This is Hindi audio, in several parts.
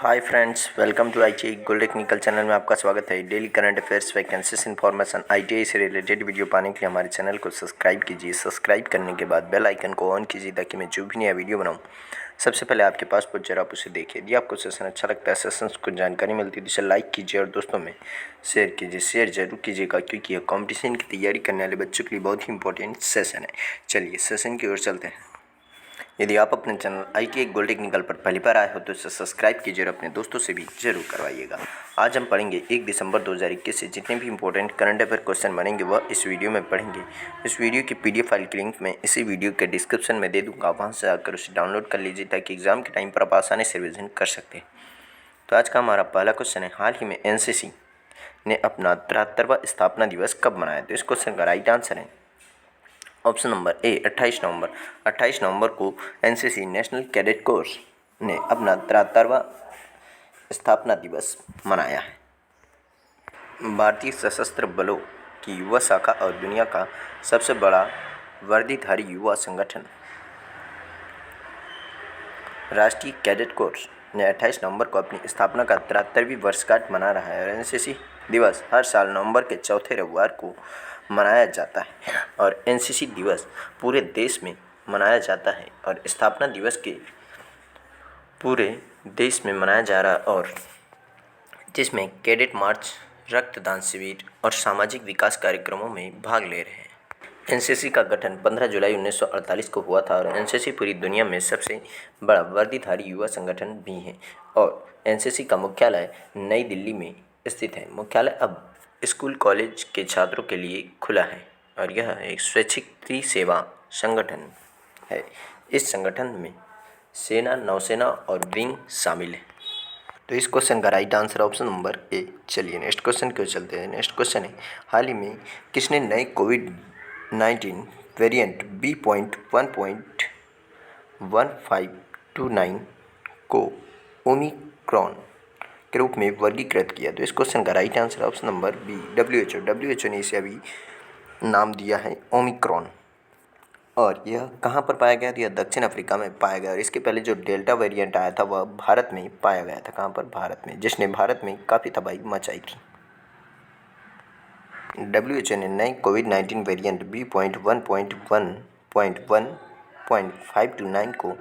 Hi friends, welcome to ITI gold technical channel में आपका स्वागत है। Daily current affairs, vacancies, information, ITI से रिलेटेड वीडियो पाने के लिए हमारे चैनल को सब्सक्राइब कीजिए। सब्सक्राइब करने के बाद बेल आइकन को ऑन कीजिए ताकि मैं जो भी नया वीडियो बनाऊं सबसे पहले आपके पास पहुंच जाए, आप उसे देखिए। यदि आपको सेशन अच्छा लगता है, सेशन को जानकारी मिलती है तो इसे लाइक कीजिए और दोस्तों में शेयर कीजिए। शेयर जरूर कीजिएगा क्योंकि यह कॉम्पिटिशन की तैयारी करने वाले बच्चों के लिए बहुत ही इंपॉर्टेंट सेशन है। चलिए सेशन की ओर चलते हैं। यदि आप अपने चैनल आईटीआई गोल्ड टेक्निकल पर पहली बार आए हो तो इसे सब्सक्राइब कीजिए और अपने दोस्तों से भी जरूर करवाइएगा। आज हम पढ़ेंगे 1 दिसंबर 2021 से जितने भी इंपॉर्टेंट करंट अफेयर क्वेश्चन बनेंगे वह इस वीडियो में पढ़ेंगे। इस वीडियो की पीडीएफ फाइल की लिंक मैं इसी वीडियो के डिस्क्रिप्शन में दे दूँगा, वहाँ से आकर उसे डाउनलोड कर लीजिए ताकि एग्जाम के टाइम पर आप आसानी से रिविजन कर सकते हैं। तो आज का हमारा पहला क्वेश्चन है, हाल ही में एनसीसी ने अपना 73वां स्थापना दिवस कब मनाया? तो इस क्वेश्चन का राइट आंसर है ऑप्शन नंबर ए 28 नवंबर। 28 नवंबर को एनसीसी नेशनल कैडेट कोर्स ने अपना 73वां स्थापना दिवस मनाया है। भारतीय सशस्त्र बलों की युवा शाखा और दुनिया का सबसे बड़ा वर्दीधारी युवा संगठन राष्ट्रीय कैडेट कोर्स ने 28 नवंबर को अपनी स्थापना का 73वीं वर्षगांठ मना रहा है और एनसीसी दिवस हर साल नवंबर के चौथे रविवार को मनाया जाता है और एनसीसी दिवस पूरे देश में मनाया जाता है और स्थापना दिवस के पूरे देश में मनाया जा रहा है और जिसमें कैडेट मार्च, रक्तदान शिविर और सामाजिक विकास कार्यक्रमों में भाग ले रहे हैं। एनसीसी का गठन 15 जुलाई 1948 को हुआ था और एनसीसी पूरी दुनिया में सबसे बड़ा वर्दीधारी युवा संगठन भी है और एनसीसी का मुख्यालय नई दिल्ली में स्थित है। मुख्यालय अब स्कूल कॉलेज के छात्रों के लिए खुला है और यह एक स्वैच्छिक त्रिसेवा संगठन है। इस संगठन में सेना, नौसेना और विंग शामिल है। तो इस क्वेश्चन का राइट आंसर ऑप्शन नंबर ए। चलिए नेक्स्ट क्वेश्चन की ओर चलते हैं। नेक्स्ट क्वेश्चन है, हाल ही में किसने नए कोविड-19 वेरिएंट B.1.1529 को ओमिक्रॉन के रूप में वर्गीकृत किया? तो इस क्वेश्चन का right answer option number B WHO ने इसे अभी नाम दिया है ओमिक्रॉन। और यह कहाँ पर पाया गया? तो यह दक्षिण अफ्रीका में पाया गया और इसके पहले जो डेल्टा वेरिएंट आया था वह भारत में पाया गया था। कहाँ पर? भारत में, जिसने भारत में काफ़ी तबाही मचाई थी। WHO ने नए कोविड-19 वेरिएंट B.1.1.1.529 को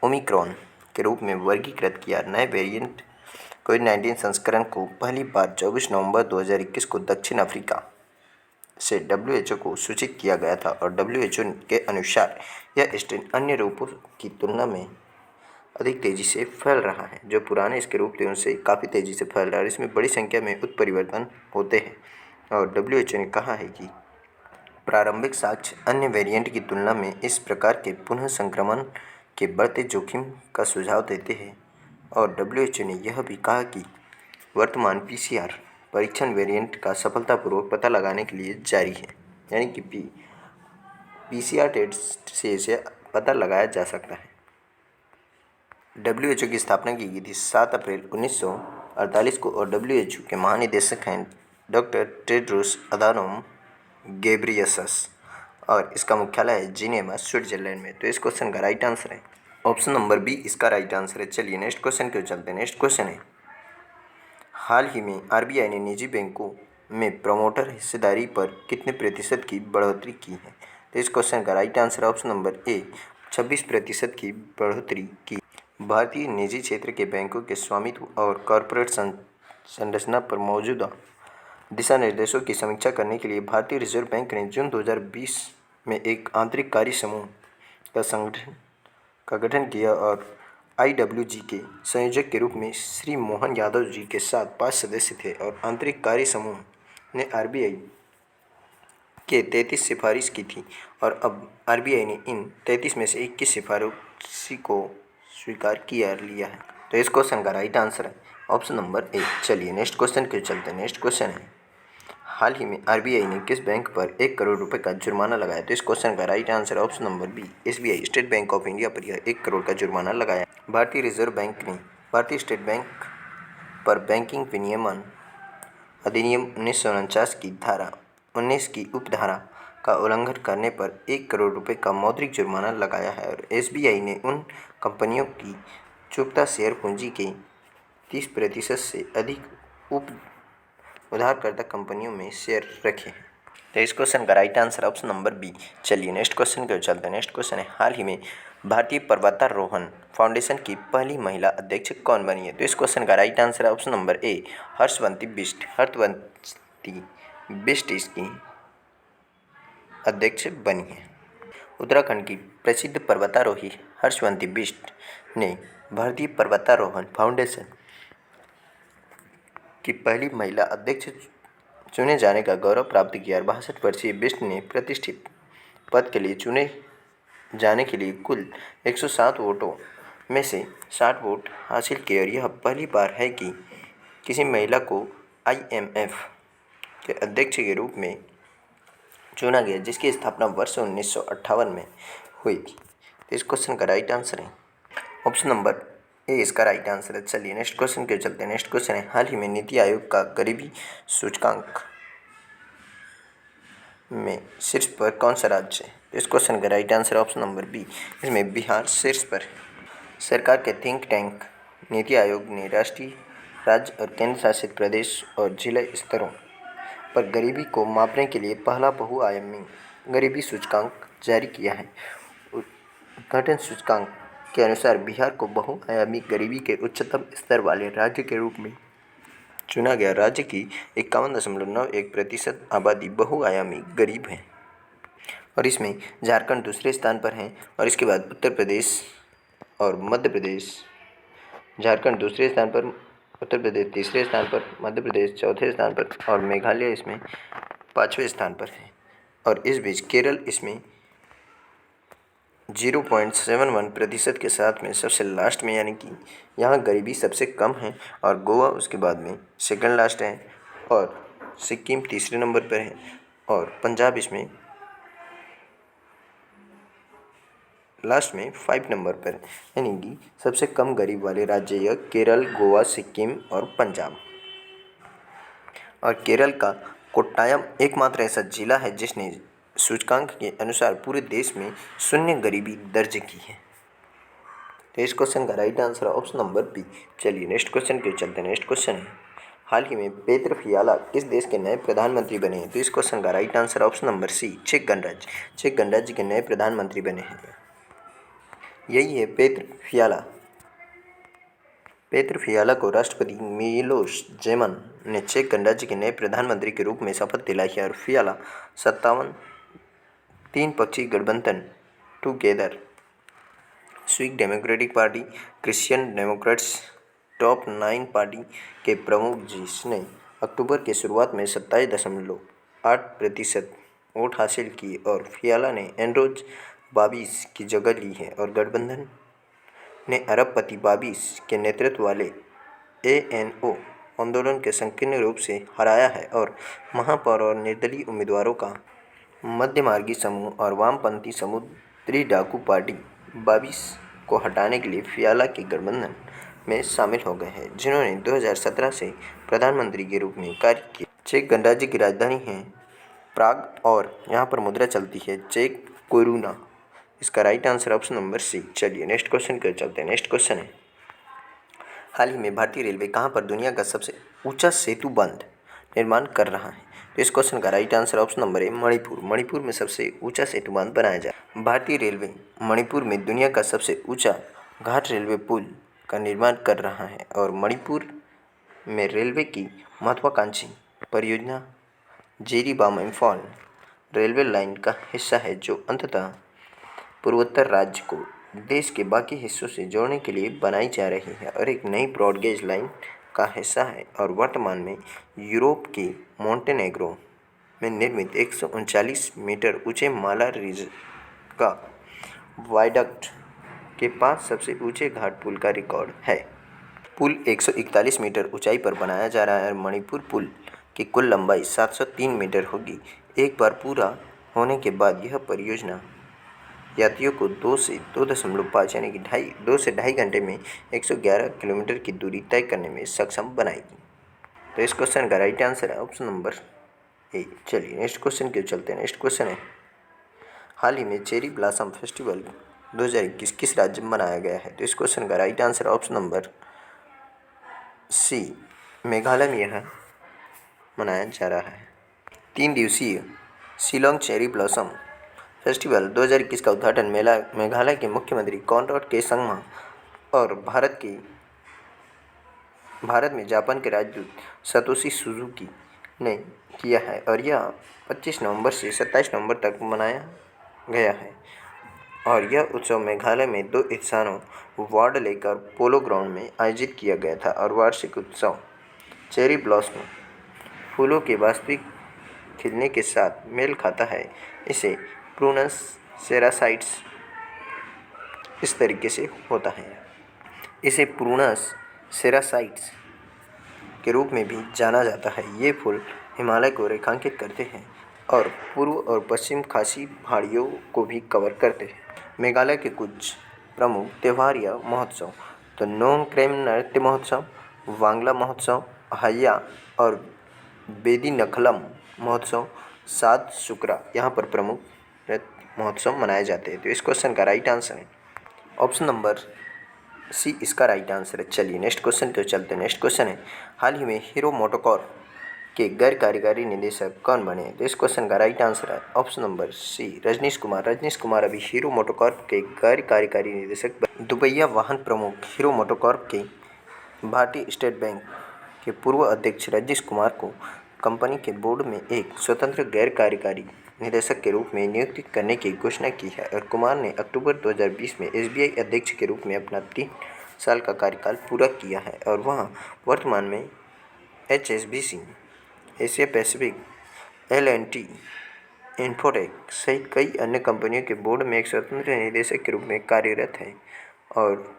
ओमिक्रॉन के रूप में वर्गीकृत किया। नए वेरिएंट कोविड-19 संस्करण को पहली बार 24 नवंबर 2021 को दक्षिण अफ्रीका से WHO को सूचित किया गया था और WHO के अनुसार यह स्ट्रेन अन्य रूपों की तुलना में अधिक तेज़ी से फैल रहा है। जो पुराने इसके रूप थे उनसे काफ़ी तेज़ी से फैल रहा है और इसमें बड़ी संख्या में उत्परिवर्तन होते हैं और WHO ने कहा है कि प्रारंभिक साक्ष्य अन्य वेरिएंट की तुलना में इस प्रकार के पुनः संक्रमण के बढ़ते जोखिम का सुझाव देते हैं और WHO ने यह भी कहा कि वर्तमान PCR परीक्षण वेरिएंट का सफलतापूर्वक पता लगाने के लिए जारी है, यानी कि PCR टेस्ट से इसे पता लगाया जा सकता है। WHO की स्थापना की गई थी 7 अप्रैल 1948 को और WHO के महानिदेशक हैं डॉक्टर टेड्रोस अधानोम घेब्रेयेसस और इसका मुख्यालय है जिनेवा, स्विट्जरलैंड में। तो इस क्वेश्चन का राइट आंसर है ऑप्शन नंबर बी, इसका राइट आंसर है। चलिए नेक्स्ट क्वेश्चन की ओर चलते हैं। नेक्स्ट क्वेश्चन है, हाल ही में आरबीआई ने निजी बैंकों में प्रमोटर हिस्सेदारी पर कितने प्रतिशत की बढ़ोतरी की है? तो इस क्वेश्चन का राइट आंसर ऑप्शन नंबर ए 26% की बढ़ोतरी की। भारतीय निजी क्षेत्र के बैंकों के स्वामित्व और कॉरपोरेट संरचना पर मौजूदा दिशा निर्देशों की समीक्षा करने के लिए भारतीय रिजर्व बैंक ने जून 2020 में एक आंतरिक कार्य समूह का गठन किया और IWG के संयोजक के रूप में श्री मोहन यादव जी के साथ 5 सदस्य थे और आंतरिक कार्य समूह ने आरबीआई के 33 सिफारिश की थी और अब आरबीआई ने इन 33 में से 21 सिफारिश को स्वीकार किया लिया है। तो इस क्वेश्चन का राइट आंसर है ऑप्शन नंबर ए। चलिए नेक्स्ट क्वेश्चन के चलते हैं। नेक्स्ट क्वेश्चन है, हाल ही में आरबीआई ने किस बैंक पर 1 करोड़ रुपए का जुर्माना लगाया? तो इस क्वेश्चन का right answer option number B SBI, state bank of India पर यह 1 करोड़ का जुर्माना लगाया। भारतीय रिजर्व बैंक ने भारतीय स्टेट बैंक पर बैंकिंग विनियमन अधिनियम 1949 की धारा 19 की उपधारा का उल्लंघन करने पर 1 करोड़ रुपए का मौद्रिक जुर्माना लगाया है और एसबीआई ने उन कंपनियों की चुकता शेयर पूंजी के 30% से अधिक उप उधारकर्ता कंपनियों में शेयर रखे हैं। तो इस क्वेश्चन का right answer option number B. चलिए नेक्स्ट क्वेश्चन की ओर चलते हैं। नेक्स्ट क्वेश्चन है, हाल ही में भारतीय पर्वतारोहण फाउंडेशन की पहली महिला अध्यक्ष कौन बनी है? तो इस क्वेश्चन का राइट आंसर है option number A, Harshwanti Bisht. Harshwanti Bisht इसकी अध्यक्ष बनी है। उत्तराखंड की प्रसिद्ध पर्वतारोही हर्षवंती बिष्ट ने भारतीय पर्वतारोहण फाउंडेशन की पहली महिला अध्यक्ष चुने जाने का गौरव प्राप्त किया। 62 वर्षीय बिष्ट ने प्रतिष्ठित पद के लिए चुने जाने के लिए कुल 107 वोटों में से 60 वोट हासिल किए और यह पहली बार है कि किसी महिला को IMF के अध्यक्ष के रूप में चुना गया, जिसकी स्थापना वर्ष 1958 में हुई थी। तो इस क्वेश्चन का राइट आंसर है ऑप्शन नंबर ए, इसका राइट आंसर है। चलिए नेक्स्ट क्वेश्चन के चलते हैं। नेक्स्ट क्वेश्चन है, हाल ही में नीति आयोग का गरीबी सूचकांक में शीर्ष पर कौन सा राज्य है? तो इस क्वेश्चन का right answer option number B, इसमें बिहार शीर्ष पर है। सरकार के थिंक टैंक नीति आयोग ने राष्ट्रीय, राज्य और केंद्र शासित प्रदेश और जिला स्तरों पर गरीबी को मापने के लिए पहला बहुआयामी गरीबी सूचकांक जारी किया है। उद्घाटन सूचकांक के अनुसार बिहार को बहुआयामी गरीबी के उच्चतम स्तर वाले राज्य के रूप में चुना गया। राज्य की 51.91% आबादी बहुआयामी गरीब है और इसमें झारखंड दूसरे स्थान पर है और इसके बाद उत्तर प्रदेश और मध्य प्रदेश। झारखंड दूसरे स्थान पर, उत्तर प्रदेश तीसरे स्थान पर, मध्य प्रदेश चौथे स्थान पर और मेघालय इसमें 5वें स्थान पर है। और इस बीच केरल इसमें 0.71% के साथ में सबसे लास्ट में, यानी कि यहाँ गरीबी सबसे कम है। और गोवा उसके बाद में सेकंड लास्ट है और सिक्किम तीसरे नंबर पर है और पंजाब इसमें लास्ट में 5 नंबर पर है। यानी कि सबसे कम गरीब वाले राज्य यह केरल, गोवा, सिक्किम और पंजाब। और केरल का कोट्टायम एकमात्र ऐसा जिला है जिसने सूचकांक के अनुसार पूरे देश में शून्य गरीबी दर्ज की है। तो इस क्वेश्चन का right answer option number B. चलिए नेक्स्ट क्वेश्चन के चलते हैं। नेक्स्ट क्वेश्चन है, हाल ही में पेत्र फियाला किस देश के नए प्रधानमंत्री बने हैं? तो इस क्वेश्चन का right answer option number C, चेक गणराज्य। चेक गणराज्य के नए प्रधानमंत्री बने हैं, यही है पेत्र फियाला। पेत्र फियाला को राष्ट्रपति मिलोश जेमन ने चेक गणराज्य के नए प्रधानमंत्री के रूप में शपथ दिलाई है। और फियाला 57 तीन पक्षीय गठबंधन टुगेदर, स्वीक Democratic Party, Christian Democrats, top 9 party के प्रमुख, जिसने अक्टूबर के शुरुआत में 27.8% वोट हासिल किए। और फियाला ने एंड्रोज बाबिस की जगह ली है और गठबंधन ने अरबपति बाबिस के नेतृत्व वाले ANO आंदोलन के संकीर्ण रूप से हराया है। और महापौर और निर्दलीय उम्मीदवारों का मध्यमार्गी समूह और वामपंथी समुद्री डाकू पार्टी बाबिस को हटाने के लिए फियाला के गठबंधन में शामिल हो गए हैं, जिन्होंने 2017 से प्रधानमंत्री के रूप में कार्य किया। चेक गणराज्य की राजधानी है प्राग और यहाँ पर मुद्रा चलती है चेक कोरुना। इसका right answer option number C. चलिए नेक्स्ट क्वेश्चन के चलते हैं। नेक्स्ट क्वेश्चन है, हाल ही में भारतीय रेलवे कहाँ पर दुनिया का सबसे ऊंचा सेतु बंध निर्माण कर रहा है? तो इस क्वेश्चन का राइट आंसर ऑप्शन नंबर ए, मणिपुर। मणिपुर में सबसे ऊंचा सेतु बांध बनाया जाए। भारतीय रेलवे मणिपुर में दुनिया का सबसे ऊंचा घाट रेलवे पुल का निर्माण कर रहा है और मणिपुर में रेलवे की महत्वाकांक्षी परियोजना जिरीबाम इम्फाल रेलवे लाइन का हिस्सा है, जो अंततः पूर्वोत्तर राज्य को देश के बाकी हिस्सों से जोड़ने के लिए बनाई जा रही है और एक नई ब्रॉडगेज लाइन का हिस्सा है। और वर्तमान में यूरोप के मोंटेनेग्रो में निर्मित 139 मीटर ऊंचे माला रिज का वायडक्ट के पास सबसे ऊंचे घाट पुल का रिकॉर्ड है। पुल 141 मीटर ऊंचाई पर बनाया जा रहा है और मणिपुर पुल की कुल लंबाई 703 मीटर होगी। एक बार पूरा होने के बाद यह परियोजना यात्रियों को 2 से 2.5 यानी कि 2 से ढाई घंटे में 111 किलोमीटर की दूरी तय करने में सक्षम बनाएगी। तो इस क्वेश्चन का राइट आंसर है ऑप्शन नंबर ए। चलिए नेक्स्ट क्वेश्चन के चलते हैं। नेक्स्ट क्वेश्चन है, हाल ही में चेरी ब्लॉसम फेस्टिवल 2021 किस राज्य में मनाया गया है? तो इस क्वेश्चन का right answer option number C Meghalaya में यह मनाया जा रहा है। 3 दिवसीय शिलोंग चेरी ब्लॉसम फेस्टिवल 2021 का उद्घाटन मेघालय के मुख्यमंत्री कॉनराड के संगमा और भारत में जापान के राजदूत सतोशी सुजुकी ने किया है और यह 25 नवंबर से 27 नवंबर तक मनाया गया है। और यह उत्सव मेघालय में 2 स्थानों वार्ड लेक और पोलो ग्राउंड में आयोजित किया गया था और वार्षिक उत्सव चेरी ब्लॉसम फूलों के वास्तविक खिलने के साथ मेल खाता है। इसे प्रूनस सेरासाइट्स इस तरीके से होता है। इसे प्रूनस सेरासाइट्स के रूप में भी जाना जाता है। ये फूल हिमालय को रेखांकित करते हैं और पूर्व और पश्चिम खासी पहाड़ियों को भी कवर करते हैं। मेघालय के कुछ प्रमुख त्यौहार या महोत्सव तो नोंगक्रेम नृत्य महोत्सव, वांगला महोत्सव, हाया और बेदी नखलम महोत्सव, सात शुक्रा यहाँ पर प्रमुख नृत्य महोत्सव मनाए जाते हैं। तो इस क्वेश्चन का राइट आंसर है ऑप्शन नंबर सी, इसका राइट आंसर है। चलिए नेक्स्ट क्वेश्चन को चलते हैं। नेक्स्ट क्वेश्चन है, हाल ही में हीरो मोटोकॉर्प के गैर कार्यकारी निदेशक कौन बने? तो इस क्वेश्चन का राइट आंसर है option number C, Rajnish Kumar. Rajnish Kumar अभी हीरो मोटोकॉर्प के गैर कार्यकारी निदेशक बने। दुपहिया वाहन प्रमुख हीरो मोटोकॉर्प के भारतीय स्टेट बैंक के पूर्व अध्यक्ष रजनीश कुमार को कंपनी के बोर्ड में एक स्वतंत्र गैर कार्यकारी निदेशक के रूप में नियुक्ति करने की घोषणा की है। और कुमार ने अक्टूबर 2020 में एसबीआई अध्यक्ष के रूप में अपना 3 साल का कार्यकाल पूरा किया है और वह वर्तमान में HSBC, Asia Pacific, L&T, infotech सहित कई अन्य कंपनियों के बोर्ड में एक स्वतंत्र निदेशक के रूप में कार्यरत है। और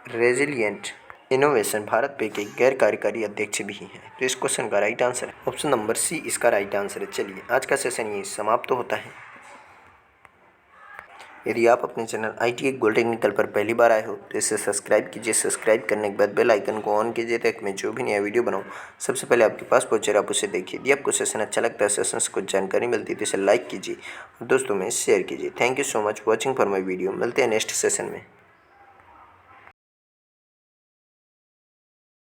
रेजिलिएंट इनोवेशन भारत पे के गैर कार्यकारी अध्यक्ष भी हैं। तो इस क्वेश्चन का राइट आंसर है ऑप्शन नंबर सी, इसका राइट आंसर है। चलिए आज का सेशन ये समाप्त होता है। यदि आप अपने चैनल ITA गोल्ड टेक्निकल पर पहली बार आए हो तो इसे सब्सक्राइब कीजिए। सब्सक्राइब करने के बाद बेल आइकन को ऑन कीजिए ताकि मैं जो भी नया वीडियो बनाऊं सबसे पहले आपके पास पहुंचे। आप उसे देखिए। यदि आपको सेशन अच्छा लगता है, सेशन से कुछ जानकारी मिलती है तो इसे लाइक कीजिए और दोस्तों में शेयर कीजिए। Thank you so much watching for my video. मिलते हैं नेक्स्ट सेशन में।